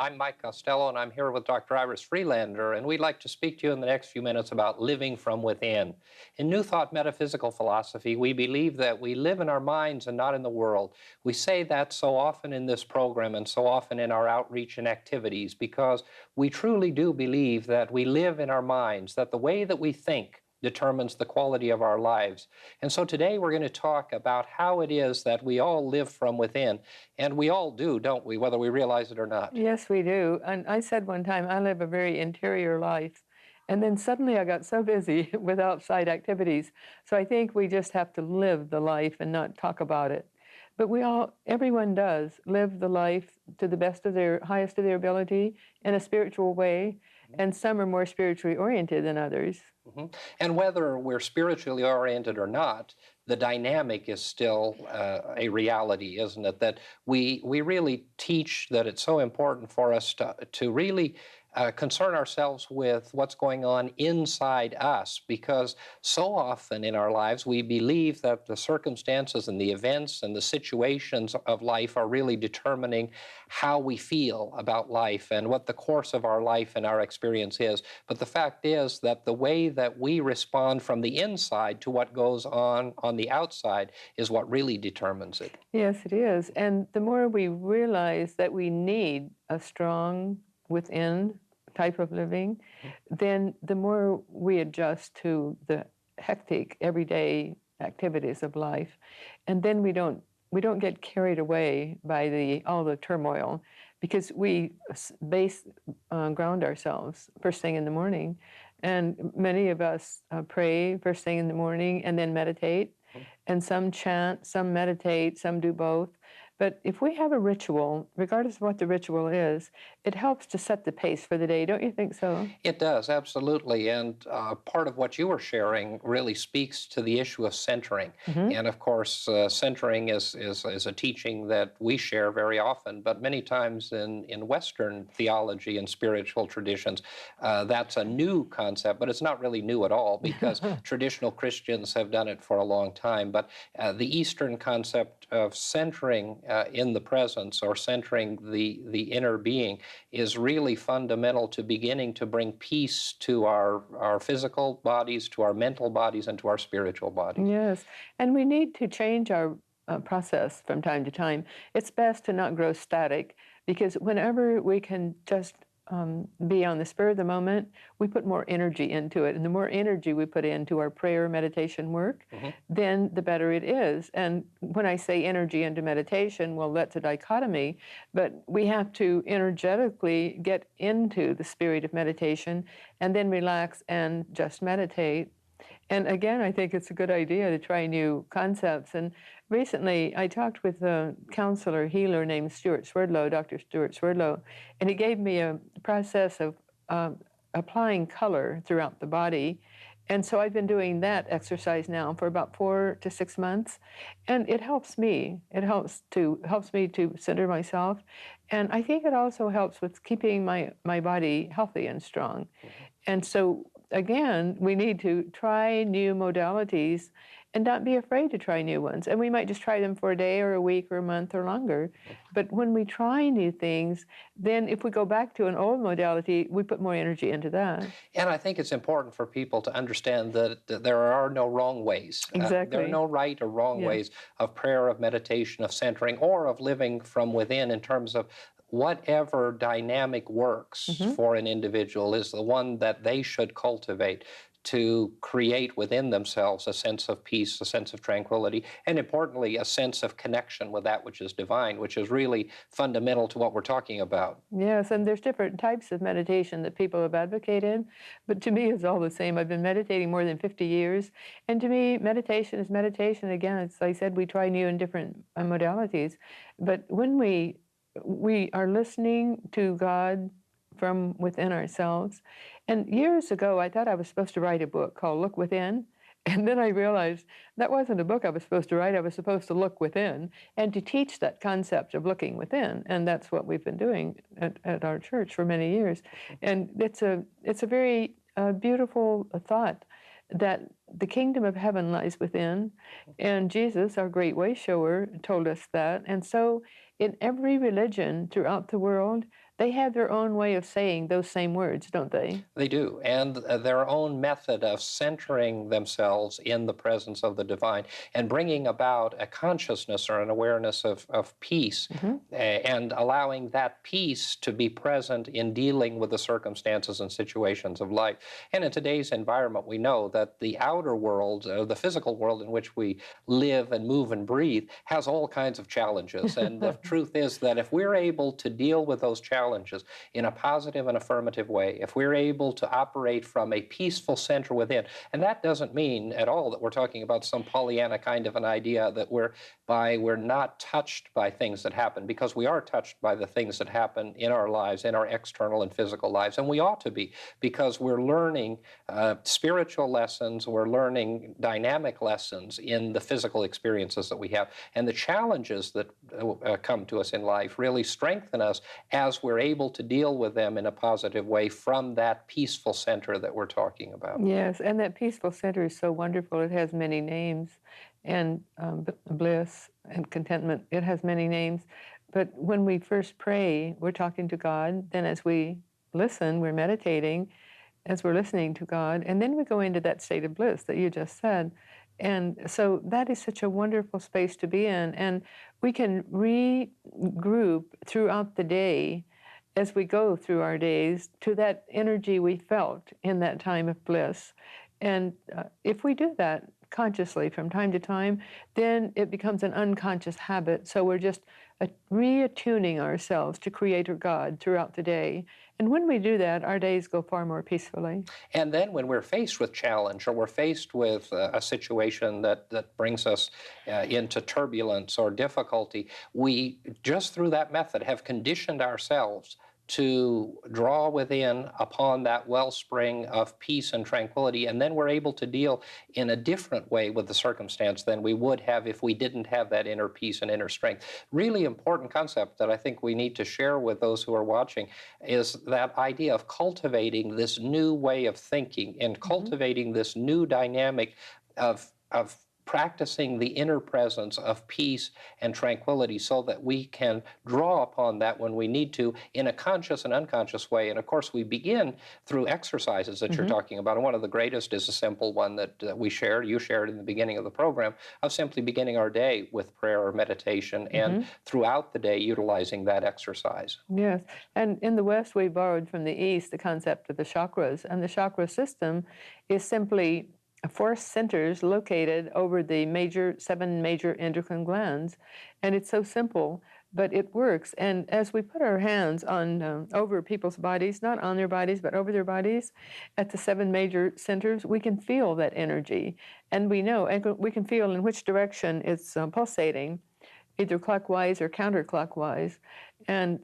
I'm Mike Costello, and I'm here with Dr. Iris Freelander, and we'd like to speak to you in the next few minutes about living from within. In New Thought metaphysical philosophy, we believe that we live in our minds and not in the world. We say that so often in this program and so often in our outreach and activities because we truly do believe that we live in our minds, that the way that we think determines the quality of our lives. And so today we're going to talk about how it is that we all live from within. And we all do, don't we, whether we realize it or not? Yes, we do. And I said one time, I live a very interior life. And then suddenly I got so busy with outside activities. So I think we just have to live the life and not talk about it. But everyone does live the life to the best of their, highest of their ability in a spiritual way. And some are more spiritually oriented than others. And whether we're spiritually oriented or not, the dynamic is still a reality, isn't it? That we really teach that it's so important for us to really concern ourselves with what's going on inside us, because so often in our lives we believe that the circumstances and the events and the situations of life are really determining how we feel about life and what the course of our life and our experience is. But the fact is that the way that we respond from the inside to what goes on the outside is what really determines it. Yes, it is. And the more we realize that we need a strong within type of living, then the more we adjust to the hectic everyday activities of life. And then we don't get carried away by all the turmoil, because we ground ourselves first thing in the morning. And many of us pray first thing in the morning and then meditate. And some chant, some meditate, some do both. But if we have a ritual, regardless of what the ritual is, it helps to set the pace for the day. Don't you think so? It does, absolutely. And part of what you were sharing really speaks to the issue of centering. And of course, centering is a teaching that we share very often, but many times in Western theology and spiritual traditions, that's a new concept, but it's not really new at all, because traditional Christians have done it for a long time. But the Eastern concept of centering in the presence, or centering the inner being, is really fundamental to beginning to bring peace to our physical bodies, to our mental bodies, and to our spiritual bodies. Yes, and we need to change our process from time to time. It's best to not grow static, because whenever we can just be on the spur of the moment, we put more energy into it. And the more energy we put into our prayer meditation work, then the better it is. And when I say energy into meditation, well, that's a dichotomy, but we have to energetically get into the spirit of meditation and then relax and just meditate. And again, I think it's a good idea to try new concepts. And recently, I talked with a counselor, healer named Stuart Swerdlow, Dr. Stuart Swerdlow, and he gave me a process of applying color throughout the body. And so I've been doing that exercise now for about 4 to 6 months, and it helps me. It helps me to center myself, and I think it also helps with keeping my body healthy and strong. And so again, we need to try new modalities and not be afraid to try new ones. And we might just try them for a day or a week or a month or longer. But when we try new things, then if we go back to an old modality, we put more energy into that. And I think it's important for people to understand that there are no wrong ways. Exactly. There are no right or wrong ways of prayer, of meditation, of centering, or of living from within, in terms of whatever dynamic works for an individual is the one that they should cultivate to create within themselves a sense of peace, a sense of tranquility, and importantly, a sense of connection with that which is divine, which is really fundamental to what we're talking about. Yes, and there's different types of meditation that people have advocated, but to me it's all the same. I've been meditating more than 50 years, and to me meditation is meditation. Again, as I said, we try new and different modalities, but when we are listening to God from within ourselves. And years ago, I thought I was supposed to write a book called Look Within. And then I realized that wasn't a book I was supposed to write. I was supposed to look within and to teach that concept of looking within. And that's what we've been doing at our church for many years. And it's a very beautiful thought that the kingdom of heaven lies within. And Jesus, our great way shower, told us that. And so in every religion throughout the world, they have their own way of saying those same words, don't they? They do, and their own method of centering themselves in the presence of the divine and bringing about a consciousness or an awareness of peace, Hmm. and allowing that peace to be present in dealing with the circumstances and situations of life. And in today's environment, we know that the outer world, the physical world in which we live and move and breathe, has all kinds of challenges. And the truth is that if we're able to deal with those challenges in a positive and affirmative way, if we're able to operate from a peaceful center within, and that doesn't mean at all that we're talking about some Pollyanna kind of an idea that we're not touched by things that happen, because we are touched by the things that happen in our lives, in our external and physical lives, and we ought to be, because we're learning spiritual lessons, we're learning dynamic lessons in the physical experiences that we have, and the challenges that come to us in life really strengthen us as we're able to deal with them in a positive way from that peaceful center that we're talking about. Yes, and that peaceful center is so wonderful. It has many names, and bliss and contentment. It has many names. But when we first pray, we're talking to God. Then, as we listen, we're meditating as we're listening to God. And then we go into that state of bliss that you just said. And so that is such a wonderful space to be in. And we can regroup throughout the day as we go through our days to that energy we felt in that time of bliss. And if we do that consciously from time to time, then it becomes an unconscious habit. So we're just reattuning ourselves to Creator God throughout the day. And when we do that, our days go far more peacefully. And then when we're faced with challenge, or we're faced with a situation that brings us into turbulence or difficulty, we, just through that method, have conditioned ourselves to draw within upon that wellspring of peace and tranquility, and then we're able to deal in a different way with the circumstance than we would have if we didn't have that inner peace and inner strength. Really important concept that I think we need to share with those who are watching is that idea of cultivating this new way of thinking and cultivating this new dynamic of practicing the inner presence of peace and tranquility, so that we can draw upon that when we need to in a conscious and unconscious way. And of course, we begin through exercises that you're talking about. And one of the greatest is a simple one that you shared in the beginning of the program, of simply beginning our day with prayer or meditation, and throughout the day utilizing that exercise. Yes, and in the West, we borrowed from the East the concept of the chakras, and the chakra system is simply four centers located over the seven major endocrine glands, and it's so simple, but it works. And as we put our hands on over people's bodies, not on their bodies, but over their bodies, at the seven major centers, we can feel that energy, and we can feel in which direction it's pulsating, either clockwise or counterclockwise. And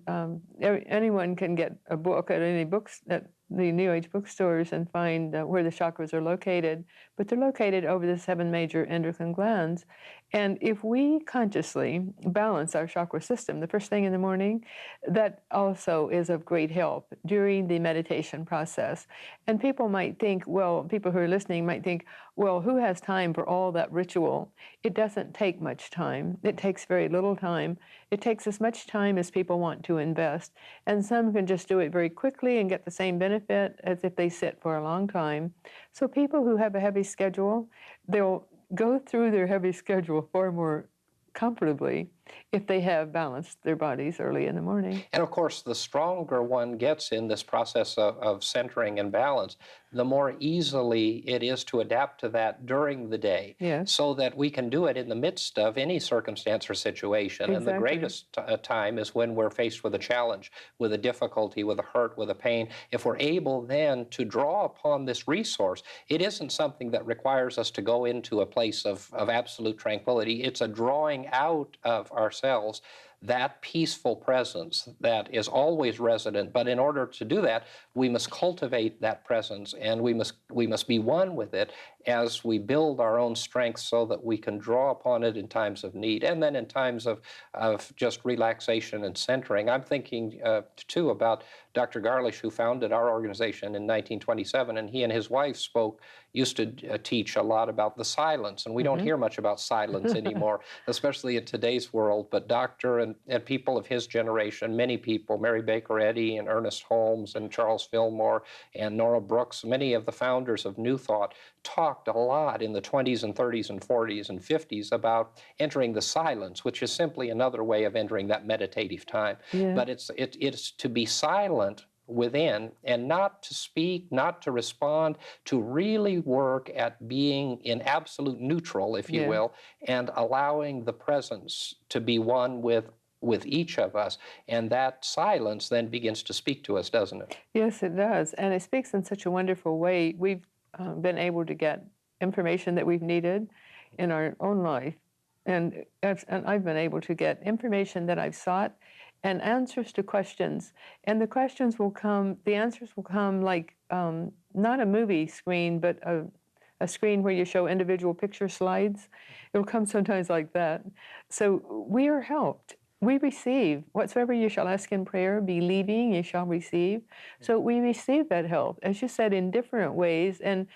anyone can get a book at any books at the New Age bookstores and find where the chakras are located, but they're located over the seven major endocrine glands. And if we consciously balance our chakra system the first thing in the morning, that also is of great help during the meditation process. And people who are listening might think, well, who has time for all that ritual? It doesn't take much time. It takes very little time. It takes as much time as people want to invest. And some can just do it very quickly and get the same benefit as if they sit for a long time. So people who have a heavy schedule, they'll go through their heavy schedule far more comfortably if they have balanced their bodies early in the morning. And of course, the stronger one gets in this process of centering and balance, the more easily it is to adapt to that during the day, Yes. so that we can do it in the midst of any circumstance or situation. And the Exactly. greatest time is when we're faced with a challenge, with a difficulty, with a hurt, with a pain. If we're able then to draw upon this resource, it isn't something that requires us to go into a place of absolute tranquility. It's a drawing out of ourselves that peaceful presence that is always resident. But in order to do that, we must cultivate that presence, and we must be one with it as we build our own strength, so that we can draw upon it in times of need, and then in times of just relaxation and centering. I'm thinking too about Dr. Garlish, who founded our organization in 1927, and he and his wife used to teach a lot about the silence. And we don't hear much about silence anymore, especially in today's world. But Dr. and people of his generation, many people, Mary Baker Eddy and Ernest Holmes and Charles Fillmore and Nora Brooks, many of the founders of New Thought, talked a lot in the 20s and 30s and 40s and 50s about entering the silence, which is simply another way of entering that meditative time. Yeah. But it's to be silent within and not to speak, not to respond, to really work at being in absolute neutral, if you will, and allowing the presence to be one with each of us. And that silence then begins to speak to us, doesn't it? Yes, it does. And it speaks in such a wonderful way. We've been able to get information that we've needed in our own life. And I've been able to get information that I've sought and answers to questions. And the questions will come, the answers will come like not a movie screen, but a screen where you show individual picture slides. It'll come sometimes like that. So we are helped. We receive whatsoever you shall ask in prayer, believing you shall receive. So we receive that help, as you said, in different ways, and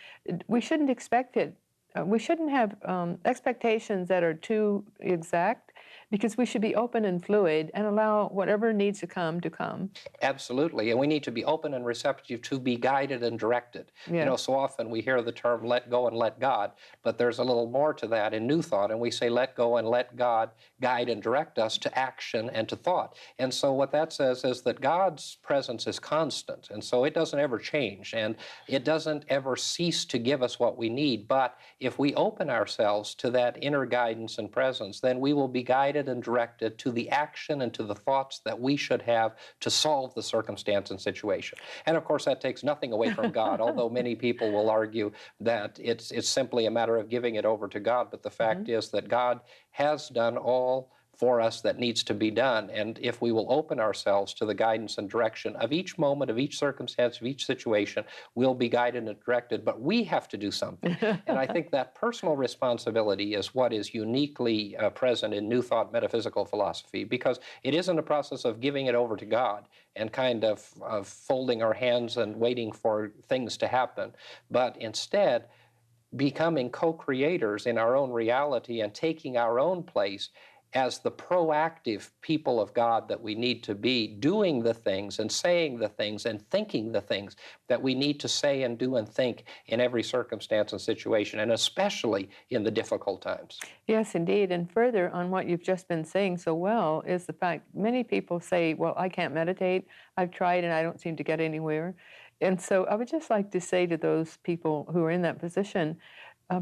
we shouldn't expect it. We shouldn't have expectations that are too exact, because we should be open and fluid and allow whatever needs to come to come. Absolutely. And we need to be open and receptive to be guided and directed. You know, so often we hear the term let go and let God, but there's a little more to that in New Thought. And we say let go and let God guide and direct us to action and to thought. And so what that says is that God's presence is constant. And so it doesn't ever change. And it doesn't ever cease to give us what we need. But if we open ourselves to that inner guidance and presence, then we will be guided and directed to the action and to the thoughts that we should have to solve the circumstance and situation. And of course, that takes nothing away from God, although many people will argue that it's simply a matter of giving it over to God. But the fact is that God has done all for us that needs to be done. And if we will open ourselves to the guidance and direction of each moment, of each circumstance, of each situation, we'll be guided and directed. But we have to do something. And I think that personal responsibility is what is uniquely present in New Thought metaphysical philosophy, because it isn't a process of giving it over to God and kind of folding our hands and waiting for things to happen, but instead becoming co-creators in our own reality and taking our own place as the proactive people of God that we need to be, doing the things and saying the things and thinking the things that we need to say and do and think in every circumstance and situation, and especially in the difficult times. Yes, indeed. And further on what you've just been saying so well is the fact many people say, well, I can't meditate. I've tried and I don't seem to get anywhere. And so I would just like to say to those people who are in that position,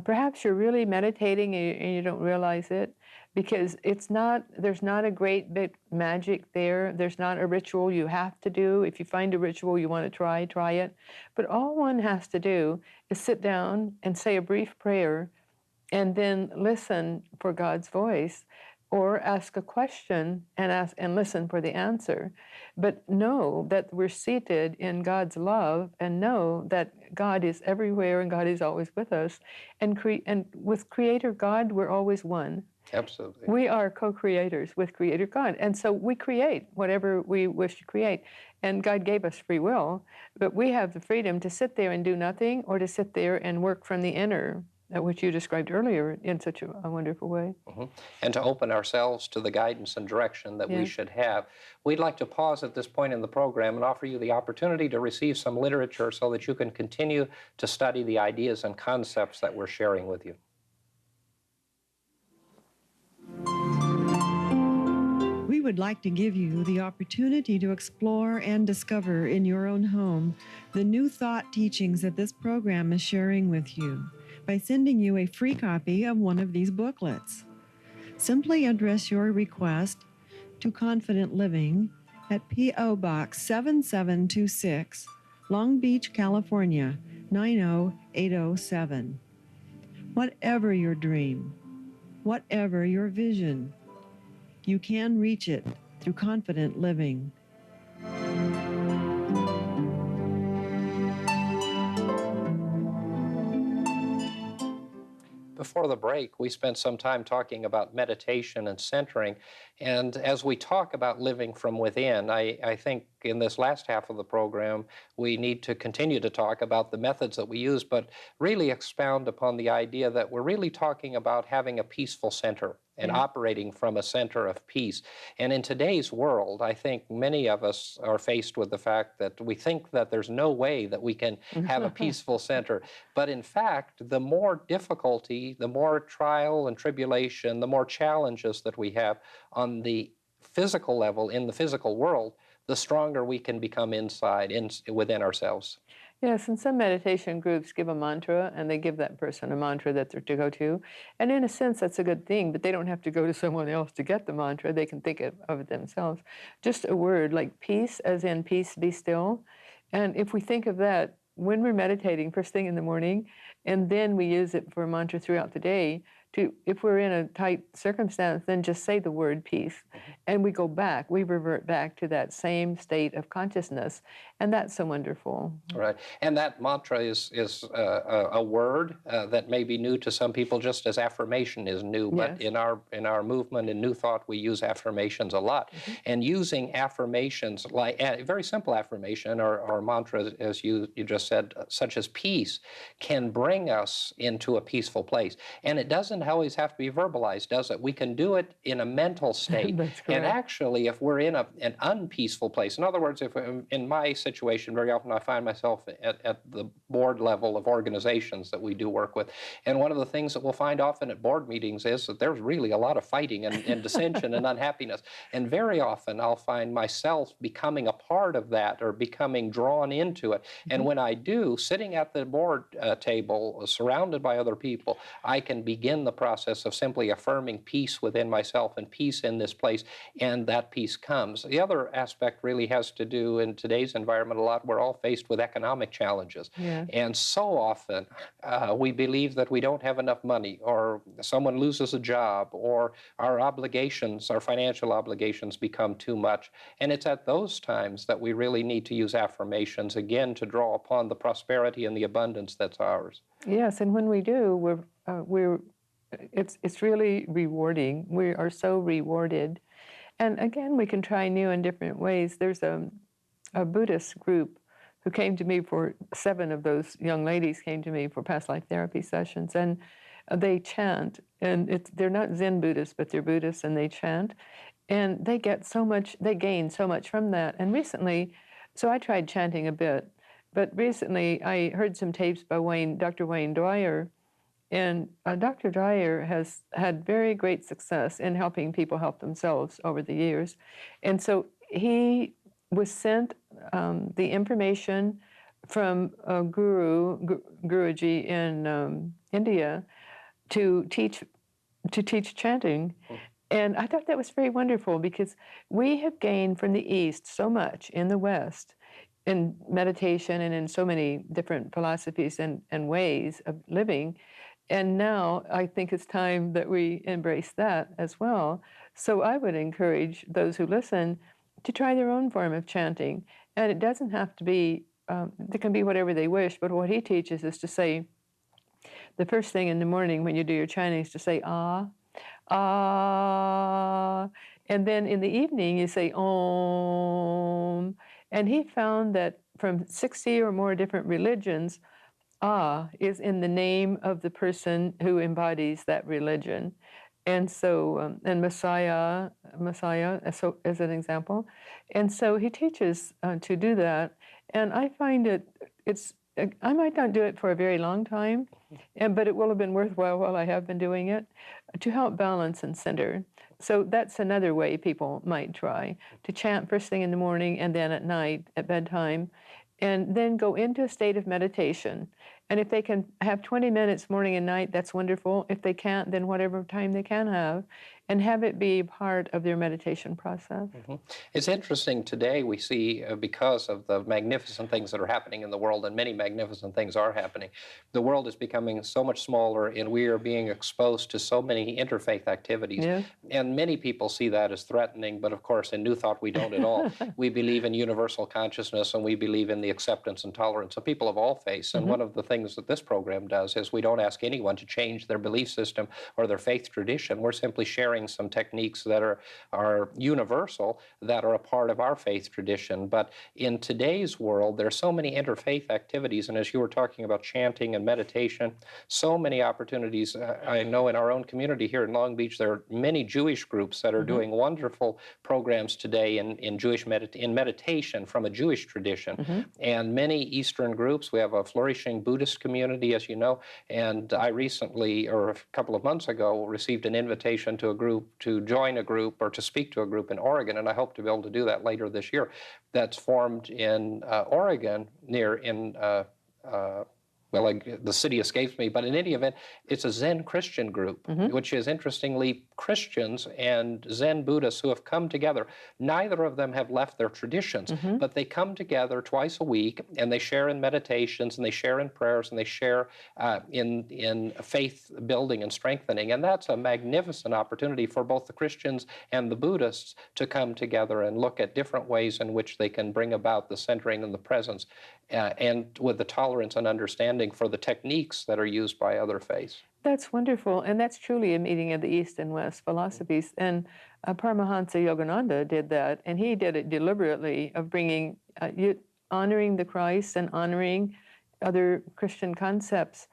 perhaps you're really meditating and you don't realize it, because there's not a great big magic there. There's not a ritual you have to do. If you find a ritual you want to try it. But all one has to do is sit down and say a brief prayer and then listen for God's voice, or ask a question and listen for the answer. But know that we're seated in God's love, and know that God is everywhere and God is always with us. And with Creator God, we're always one. Absolutely. We are co-creators with Creator God. And so we create whatever we wish to create. And God gave us free will, but we have the freedom to sit there and do nothing, or to sit there and work from the inner, which you described earlier in such a wonderful way. And to open ourselves to the guidance and direction that we should have. We'd like to pause at this point in the program and offer you the opportunity to receive some literature so that you can continue to study the ideas and concepts that we're sharing with you. We would like to give you the opportunity to explore and discover in your own home the new thought teachings that this program is sharing with you by sending you a free copy of one of these booklets. Simply address your request to Confident Living at P.O. Box 7726, Long Beach, California, 90807. Whatever your dream, whatever your vision, you can reach it through Confident Living. Before the break, we spent some time talking about meditation and centering. And as we talk about living from within, I think in this last half of the program, we need to continue to talk about the methods that we use, but really expound upon the idea that we're really talking about having a peaceful center and Yeah. operating from a center of peace. And in today's world, I think many of us are faced with the fact that we think that there's no way that we can have a peaceful center. But in fact, the more difficulty, the more trial and tribulation, the more challenges that we have on the physical level in the physical world, the stronger we can become within ourselves. Yes, and some meditation groups give a mantra, and they give that person a mantra that they're to go to. And in a sense, that's a good thing, but they don't have to go to someone else to get the mantra. They can think of it themselves. Just a word like peace, as in peace, be still. And if we think of that when we're meditating first thing in the morning, and then we use it for a mantra throughout the day, if we're in a tight circumstance, then just say the word peace. And we go back, we revert back to that same state of consciousness. And that's so wonderful. Right. And that mantra is a word that may be new to some people, just as affirmation is new. But Yes. in our movement in New Thought, we use affirmations a lot. And using affirmations, like a very simple affirmation or mantra, as you just said, such as peace, can bring us into a peaceful place. And it doesn't always have to be verbalized, does it? We can do it in a mental state. That's And correct. actually, if we're in an unpeaceful place, in other words, if in my situation, very often I find myself at the board level of organizations that we do work with. And one of the things that we'll find often at board meetings is that there's really a lot of fighting and dissension and unhappiness. And very often I'll find myself becoming a part of that or becoming drawn into it. And when I do, sitting at the board table, surrounded by other people, I can begin the process of simply affirming peace within myself and peace in this place, and that peace comes. The other aspect really has to do in today's environment a lot. We're all faced with economic challenges. Yeah. And so often we believe that we don't have enough money, or someone loses a job, or our obligations, our financial obligations become too much. And it's at those times that we really need to use affirmations again to draw upon the prosperity and the abundance that's ours. Yes, and when we do, it's really rewarding. We are so rewarded. And again, we can try new and different ways. There's a Buddhist group who came to me for 7 of those young ladies came to me for past life therapy sessions, and they chant. And they're not Zen Buddhists, but they're Buddhists, and they chant. And they gain so much from that. And recently, so I tried chanting a bit, but recently I heard some tapes by Dr. Wayne Dwyer, and Dr. Dwyer has had very great success in helping people help themselves over the years. And so he was sent the information from a Guruji in India to teach chanting. And I thought that was very wonderful, because we have gained from the East so much in the West in meditation and in so many different philosophies and ways of living. And now I think it's time that we embrace that as well. So I would encourage those who listen to try their own form of chanting. And it doesn't have to be, it can be whatever they wish, but what he teaches is to say, the first thing in the morning when you do your chanting is to say, ah, ah. And then in the evening you say, om. And he found that from 60 or more different religions, Ah is in the name of the person who embodies that religion. And so, and Messiah, so as an example. And so he teaches to do that. And I find I might not do it for a very long time, but it will have been worthwhile while I have been doing it, to help balance and center. So that's another way people might try to chant first thing in the morning and then at night at bedtime, and then go into a state of meditation. And if they can have 20 minutes morning and night, that's wonderful. If they can't, then whatever time they can have, and have it be part of their meditation process. It's interesting today we see, because of the magnificent things that are happening in the world, and many magnificent things are happening, the world is becoming so much smaller, and we are being exposed to so many interfaith activities. Yeah. And many people see that as threatening, but of course in New Thought we don't at all. We believe in universal consciousness, and we believe in the acceptance and tolerance of people of all faiths. And one of the things things that this program does is we don't ask anyone to change their belief system or their faith tradition. We're simply sharing some techniques that are universal, that are a part of our faith tradition. But in today's world, there are so many interfaith activities, and as you were talking about chanting and meditation, so many opportunities. I know in our own community here in Long Beach, there are many Jewish groups that are doing wonderful programs today in meditation from a Jewish tradition, and many Eastern groups. We have a flourishing Buddhist community, as you know, and I recently, or a couple of months ago, received an invitation to a group to join a group or to speak to a group in Oregon, and I hope to be able to do that later this year. That's formed in Oregon, the city escapes me, but in any event, it's a Zen Christian group, which is interestingly Christians and Zen Buddhists who have come together. Neither of them have left their traditions, but they come together twice a week, and they share in meditations, and they share in prayers, and they share in faith building and strengthening. And that's a magnificent opportunity for both the Christians and the Buddhists to come together and look at different ways in which they can bring about the centering and the presence, and with the tolerance and understanding for the techniques that are used by other faiths. That's wonderful, and that's truly a meeting of the East and West philosophies. And Paramahansa Yogananda did that, and he did it deliberately, of bringing, honoring the Christ and honoring other Christian concepts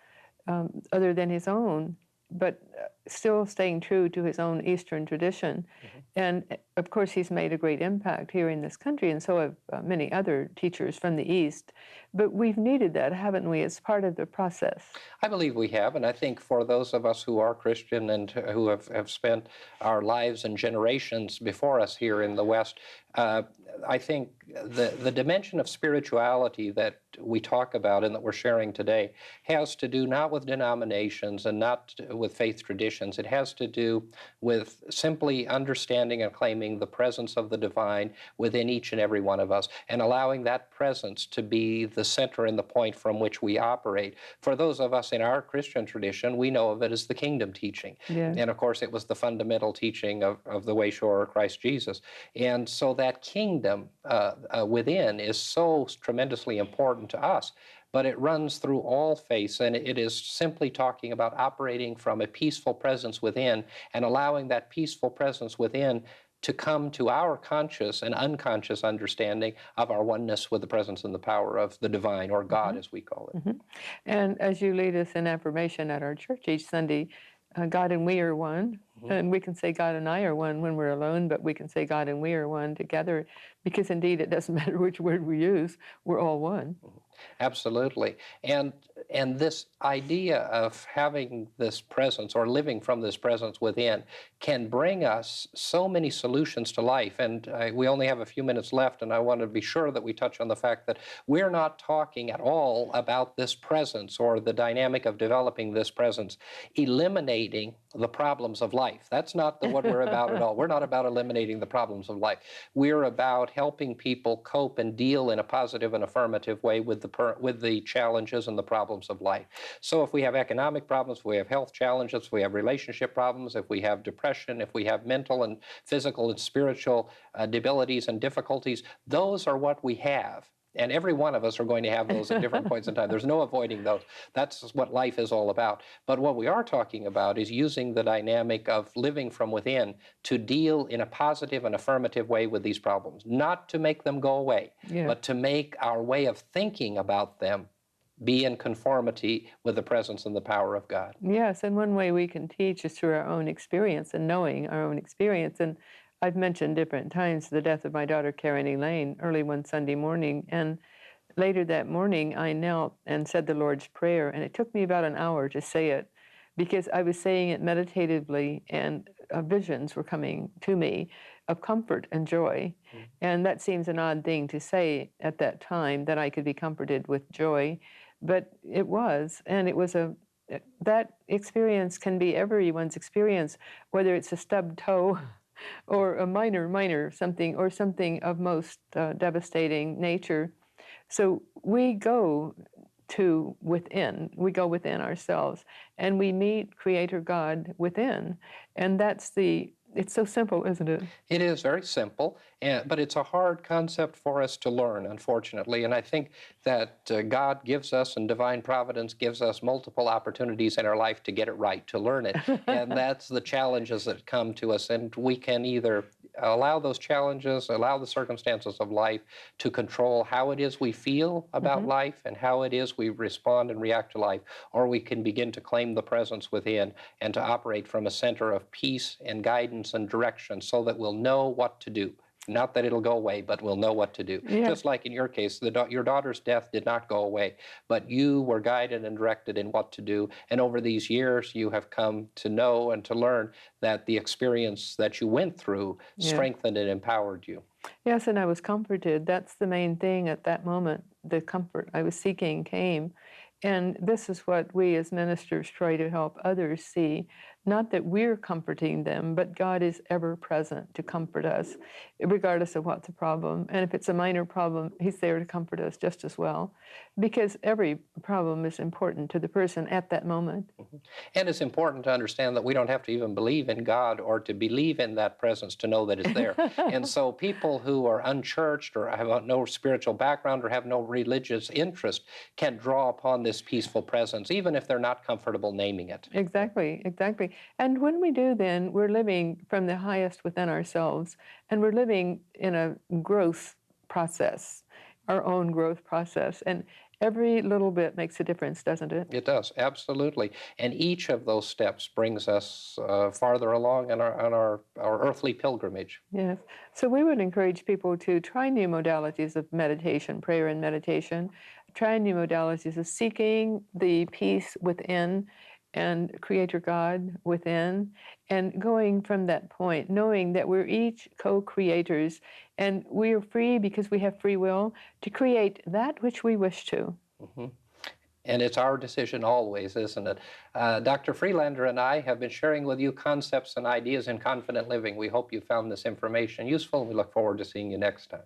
other than his own, but still staying true to his own Eastern tradition. And of course, he's made a great impact here in this country, and so have many other teachers from the East. But we've needed that, haven't we, as part of the process? I believe we have, and I think for those of us who are Christian and who have spent our lives and generations before us here in the West, I think the dimension of spirituality that we talk about and that we're sharing today has to do not with denominations and not with faith traditions. It has to do with simply understanding and claiming the presence of the divine within each and every one of us, and allowing that presence to be the center and the point from which we operate. For those of us in our Christian tradition, we know of it as the kingdom teaching. Yeah. And of course, it was the fundamental teaching of the Wayshorer Christ Jesus. And so that kingdom within is so tremendously important to us, but it runs through all faiths, and it is simply talking about operating from a peaceful presence within and allowing that peaceful presence within to come to our conscious and unconscious understanding of our oneness with the presence and the power of the divine, or God as we call it. And as you lead us in affirmation at our church each Sunday, God and we are one. And we can say God and I are one when we're alone, but we can say God and we are one together, because indeed it doesn't matter which word we use, we're all one. Absolutely. And this idea of having this presence or living from this presence within can bring us so many solutions to life. And we only have a few minutes left, and I want to be sure that we touch on the fact that we're not talking at all about this presence or the dynamic of developing this presence, eliminating the problems of life. That's not what we're about at all. We're not about eliminating the problems of life. We're about helping people cope and deal in a positive and affirmative way with the challenges and the problems of life. So if we have economic problems, if we have health challenges, if we have relationship problems, if we have depression, if we have mental and physical and spiritual debilities and difficulties, those are what we have. And every one of us are going to have those at different points in time. There's no avoiding those. That's what life is all about. But what we are talking about is using the dynamic of living from within to deal in a positive and affirmative way with these problems, not to make them go away, but to make our way of thinking about them be in conformity with the presence and the power of God. Yes, and one way we can teach is through our own experience and knowing our own experience. And I've mentioned different times the death of my daughter, Karen Elaine, early one Sunday morning. And later that morning, I knelt and said the Lord's Prayer. And it took me about an hour to say it, because I was saying it meditatively, and visions were coming to me of comfort and joy. And that seems an odd thing to say at that time, that I could be comforted with joy. But it was, and it was that experience can be everyone's experience, whether it's a stubbed toe or a minor something, or something of most devastating nature. So we go within ourselves, and we meet Creator God within. And that's the it's so simple, isn't it? It is very simple, but it's a hard concept for us to learn, unfortunately. And I think that God gives us and divine providence gives us multiple opportunities in our life to get it right, to learn it. And that's the challenges that come to us. And we can either allow those challenges, allow the circumstances of life to control how it is we feel about life and how it is we respond and react to life, or we can begin to claim the presence within and to operate from a center of peace and guidance and direction so that we'll know what to do. Not that it'll go away, but we'll know what to do. Yeah. Just like in your case, your daughter's death did not go away, but you were guided and directed in what to do. And over these years, you have come to know and to learn that the experience that you went through strengthened and empowered you. Yes, and I was comforted. That's the main thing at that moment. The comfort I was seeking came. And this is what we as ministers try to help others see. Not that we're comforting them, but God is ever present to comfort us, regardless of what the problem. And if it's a minor problem, He's there to comfort us just as well, because every problem is important to the person at that moment. And it's important to understand that we don't have to even believe in God or to believe in that presence to know that it's there. And so people who are unchurched or have no spiritual background or have no religious interest can draw upon this peaceful presence, even if they're not comfortable naming it. Exactly, exactly. And when we do, then we're living from the highest within ourselves, and we're living in a growth process, our own growth process. And every little bit makes a difference, doesn't it? It does, absolutely. And each of those steps brings us farther along on our earthly pilgrimage. Yes. So we would encourage people to try new modalities of meditation, prayer and meditation, try new modalities of seeking the peace within and Creator God within, and going from that point, knowing that we're each co-creators and we are free because we have free will to create that which we wish to. Mhm. And it's our decision always, isn't it? Dr. Freelander and I have been sharing with you concepts and ideas in confident living. We hope you found this information useful, and we look forward to seeing you next time.